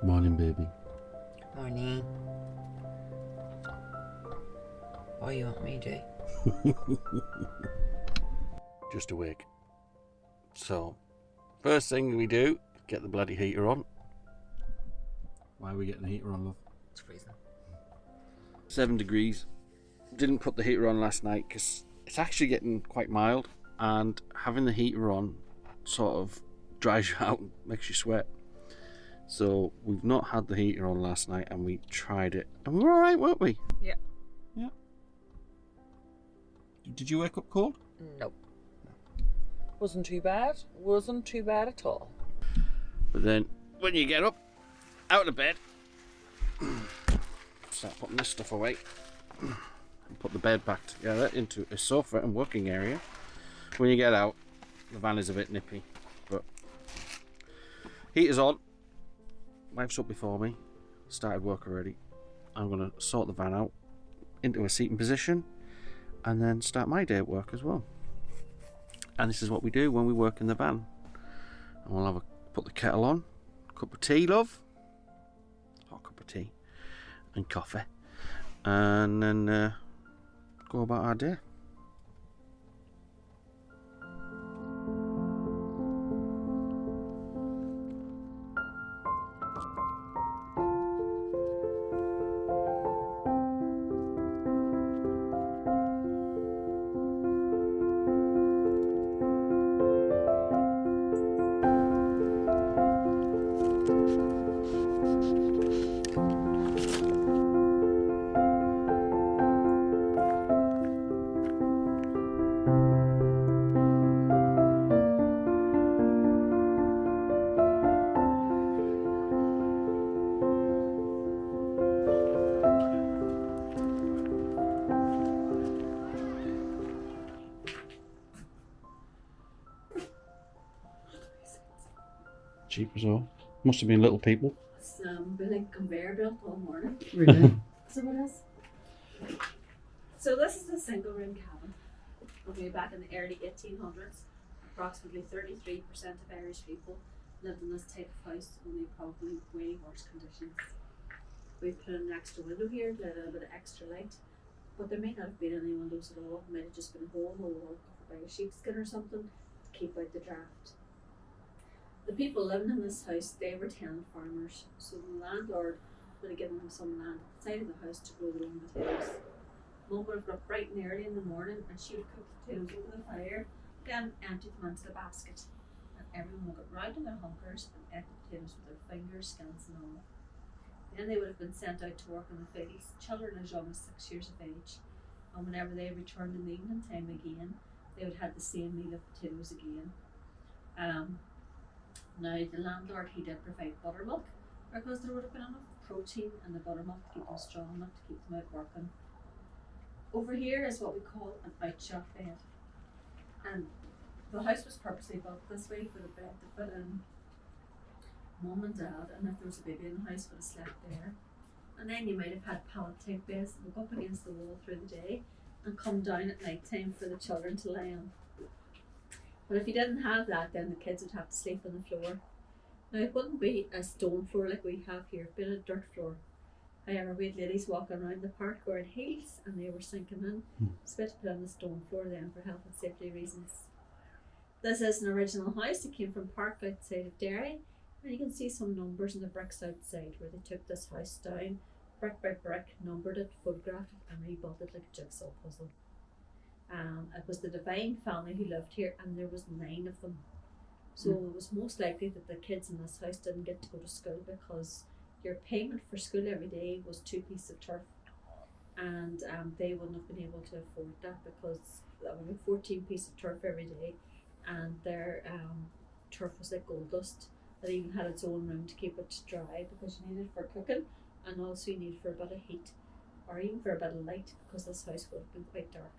Morning, baby. Morning. What do you want me to do? Just awake. So, first thing we do, get the bloody heater on. Why are we getting the heater on, love? It's freezing. 7 degrees. Didn't put the heater on last night because it's actually getting quite mild, and having the heater on sort of dries you out and makes you sweat. So we've not had the heater on last night, and we tried it, and we were alright, weren't we? Yeah. Yeah. Did you wake up cold? Nope. Wasn't too bad. Wasn't too bad at all. But then when you get up out of bed, start putting this stuff away and put the bed back together into a sofa and working area. When you get out, the van is a bit nippy, but heater's on. Wife's up before me, started work already. I'm going to sort the van out into a seating position and then start my day at work as well. And this is what we do when we work in the van. And we'll put the kettle on, cup of tea, love, hot cup of tea and coffee, and then go about our day. Cheap as all. Must have been little people. It's been like conveyor belt all morning. Really? So it is. So this is a single room cabin. Okay, back in the early 1800s, approximately 33% of Irish people lived in this type of house, only probably way worse conditions. We've put in an extra window here, let a little bit of extra light, but there may not have been any windows at all. It might have just been a hole in the wall covered by a sheepskin or something to keep out the draft. The people living in this house, they were tenant farmers, so the landlord would have given them some land outside of the house to grow their own potatoes. Mum would have got up bright and early in the morning and she would cook the potatoes over the fire, then empty them into the basket. And everyone would get round in their hunkers and ate the potatoes with their fingers, skins and all. Then they would have been sent out to work in the fields, children as young as 6 years of age. And whenever they returned in the evening time again, they would have the same meal of potatoes again. Now, the landlord, he did provide buttermilk because there would have been enough protein in the buttermilk to keep them strong enough to keep them out working. Over here is what we call an outshot bed. And the house was purposely built this way for the bed to fit in mum and dad, and if there was a baby in the house, would have slept there. And then you might have had pallet type beds that would go up against the wall through the day and come down at night time for the children to lie on. But if you didn't have that, then the kids would have to sleep on the floor. Now, it wouldn't be a stone floor like we have here, it'd be a dirt floor. However, we had ladies walking around the park wearing heels and they were sinking in. So we had to put on the stone floor then for health and safety reasons. This is an original house. It came from Park outside of Derry. And you can see some numbers in the bricks outside where they took this house down, brick by brick, numbered it, photographed it and rebuilt it like a jigsaw puzzle. It was the Divine family who lived here, and there was 9 of them. So it was most likely that the kids in this house didn't get to go to school because your payment for school every day was 2 pieces of turf, and they wouldn't have been able to afford that because that would be 14 pieces of turf every day, and their turf was like gold dust. It even had its own room to keep it dry because you needed it for cooking, and also you needed for a bit of heat or even for a bit of light because this house would have been quite dark.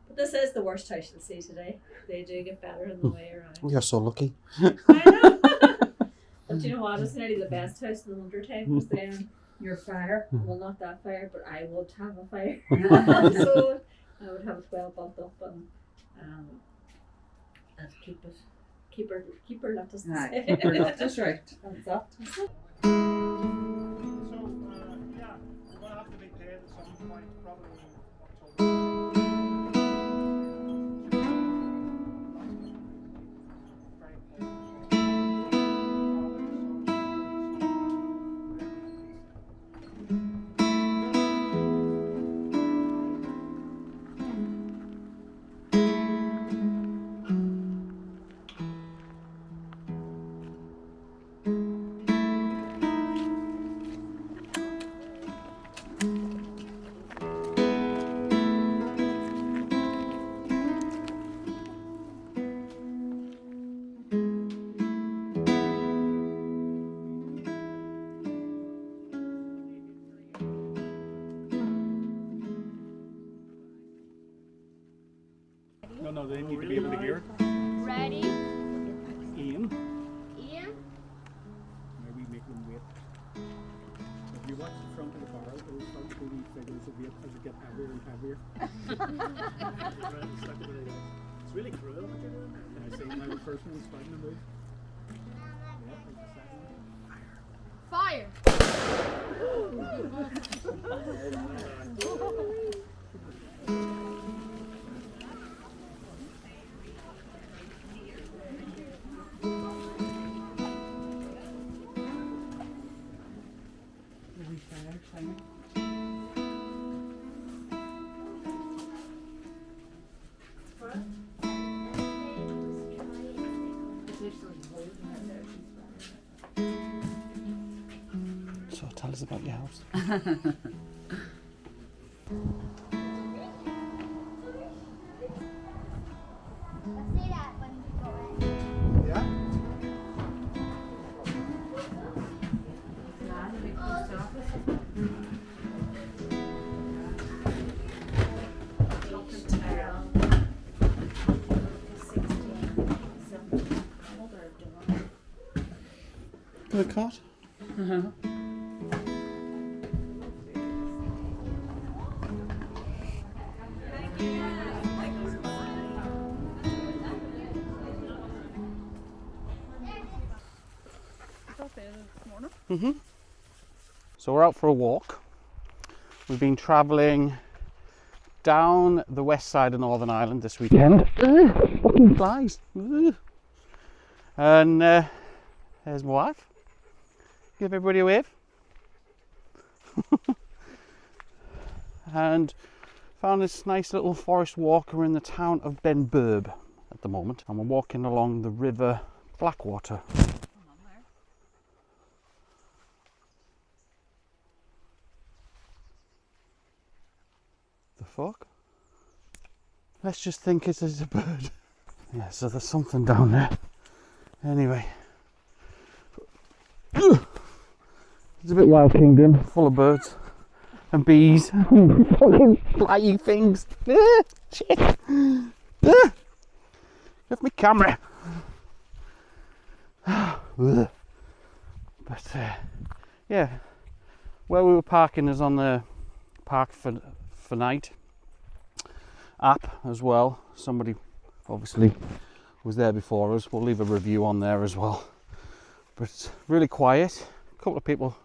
But this is the worst house you'll see today. They do get better on the way around. You're so lucky. I know. But you know what? It's nearly the best house in the winter time because then your fire. Well, not that fire, but I would have a fire. So I would have it well built up and keep her lit, as they say. Keep her lit, that's right. That's that. So, yeah, we're going to have to be paid at some point, probably in October. No, they need to be able to hear. Ready? Ian, Ian? maybe make them wait. If you watch the front of the barrel, it'll start to be figures of weight as it gets heavier and heavier. It's really cruel what you're doing. Can I say now the first one is starting to move? Yeah, like the second one. Fire! So tell us about your house. Yeah? The cot? So we're out for a walk. We've been travelling down the west side of Northern Ireland this weekend. Fucking flies. And there's my wife. Give everybody a wave. And found this nice little forest walk. We're in the town of Benburb at the moment, and we're walking along the river Blackwater. The fuck? Let's just think it is a bird. Yeah, so there's something down there. Anyway. It's a bit Wild Kingdom, full of birds and bees. Fucking flying things. Shit. Give me camera. But yeah, where we were parking is on the Park for Night app as well. Somebody obviously was there before us. We'll leave a review on there as well. But it's really quiet. A couple of people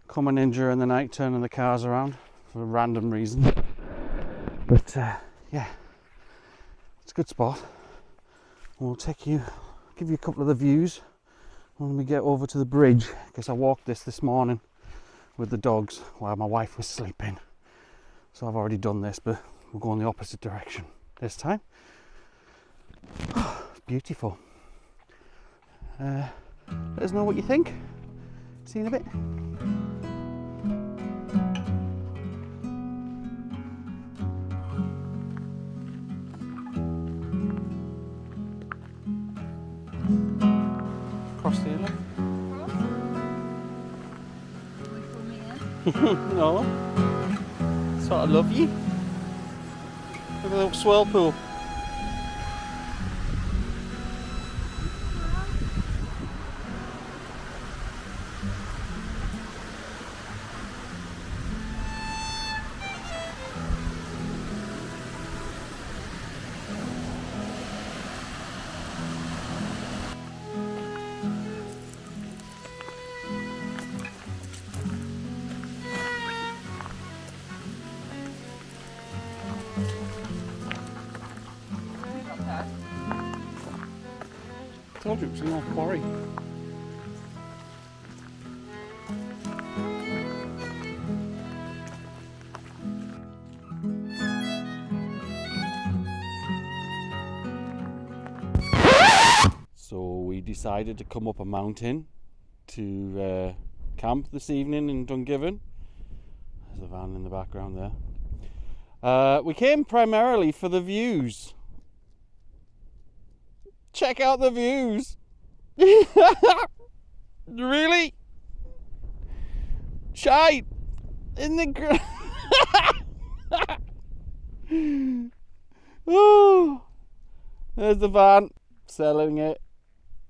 coming in during the night, turning the cars around for a random reason. But yeah, it's a good spot. We'll give you a couple of the views when we get over to the bridge, because I walked this morning with the dogs while my wife was sleeping. So I've already done this, but we'll go in the opposite direction this time. It's beautiful. Let us know what you think. See you in a bit. Cross the inlet. No. Sort of love you. Look at the little swirl pool. Told you it was an old quarry. So we decided to come up a mountain to camp this evening in Dungiven. There's a van in the background there. We came primarily for the views. Check out the views. Really? Shite in the oh, there's the van, selling it,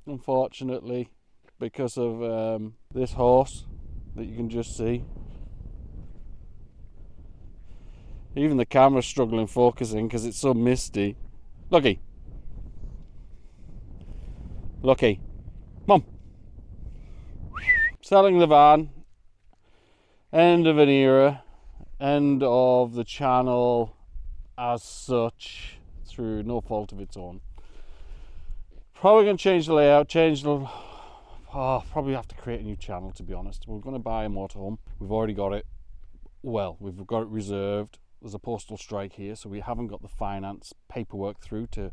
unfortunately, because of this horse that you can just see. Even the camera's struggling focusing because it's so misty. Lucky. Lucky. Mum. Selling the van. End of an era. End of the channel as such, through no fault of its own. Probably going to change the layout, probably have to create a new channel, to be honest. We're going to buy a motorhome. We've already got it. Well, we've got it reserved. There's a postal strike here, so we haven't got the finance paperwork through to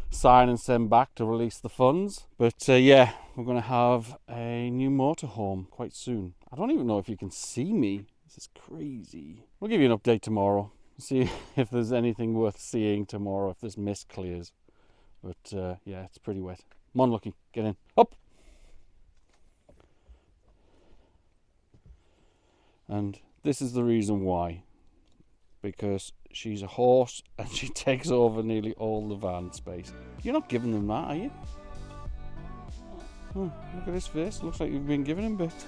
sign and send back to release the funds. But yeah, we're going to have a new motorhome quite soon. I don't even know if you can see me. This is crazy. We'll give you an update tomorrow. See if there's anything worth seeing tomorrow, if this mist clears. But yeah, it's pretty wet. Come on, Lucky, get in. Up! And this is the reason why. Because she's a horse and she takes over nearly all the van space. You're not giving them that, are you? Oh, look at his face. Looks like you've been giving him bits.